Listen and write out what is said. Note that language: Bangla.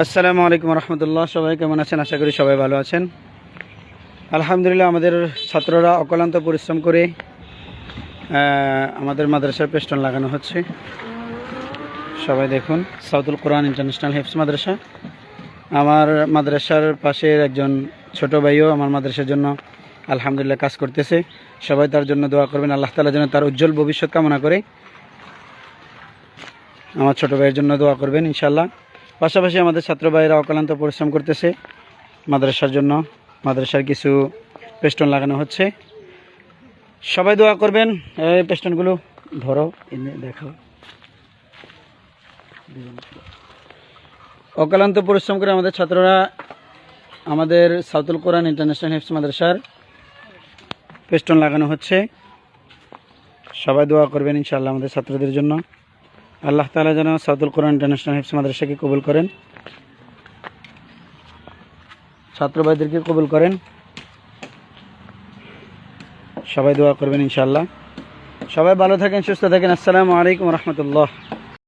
আসসালামু আলাইকুম রহমতুল্লাহ। সবাই কেমন আছেন? আশা করি সবাই ভালো আছেন। আলহামদুলিল্লাহ, আমাদের ছাত্ররা অক্লান্ত পরিশ্রম করে আমাদের মাদ্রাসার পেস্টন লাগানো হচ্ছে। সবাই দেখুন, সাউতুল কোরআন ইন্টারন্যাশনাল হিফজ মাদ্রাসা। আমার মাদ্রাসার পাশের একজন ছোট ভাইও আমার মাদ্রাসার জন্য আলহামদুলিল্লাহ কাজ করতেছে। সবাই তার জন্য দোয়া করবেন। আল্লাহ তাআলা যেন তার উজ্জ্বল ভবিষ্যৎ কামনা করে আমার ছোট ভাইয়ের জন্য দোয়া করবেন ইনশাআল্লাহ। পাশাপাশি আমাদের ছাত্র ভাইয়েরা অক্লান্ত পরিশ্রম করতেছে মাদ্রাসার জন্য। মাদ্রাসার কিছু পেস্টন লাগানো হচ্ছে, সবাই দোয়া করবেন। এই পেস্টনগুলো ধরো, এনে দেখাও। অক্লান্ত পরিশ্রম করে আমাদের ছাত্ররা আমাদের সাউতুল কোরআন ইন্টারন্যাশনাল হিফজ মাদ্রাসার পেস্টন লাগানো হচ্ছে। সবাই দোয়া করবেন ইনশাআল্লাহ আমাদের ছাত্রদের জন্য। আল্লাহ তাআলা যেন সাউতুল কোরআন ইন্টারন্যাশনাল হিফজ মাদ্রাসাকে কবুল করেন, ছাত্র ভাইদেরকে কবুল করেন। সবাই দোয়া করবেন ইনশাআল্লাহ। সবাই ভালো থাকেন, সুস্থ থাকেন। আসসালামু আলাইকুম রহমতুল্লাহ।